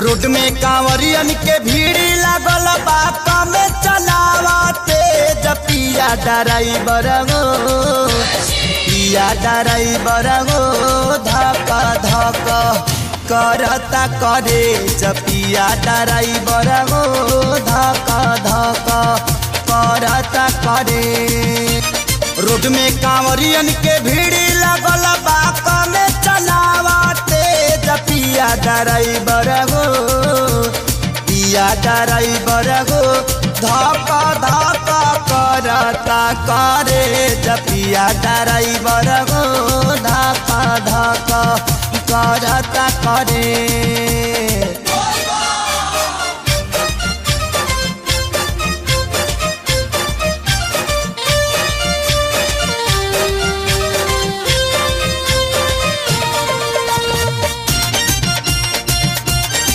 Road में कांवरियन के भीड़ लागल बा कम चलावते पिया ड्राइवर हो पिया ड्राइवर हो धक धक करता करे पिया ड्राइवर हो धक धक करता करे। रोड में कांवरियन के भीड़ लागल बा कम चलावते पिया ड्राइवर हो पिया ड्राइवर हो धक धक करता करे पिया ड्राइवर हो धक धक करता करे।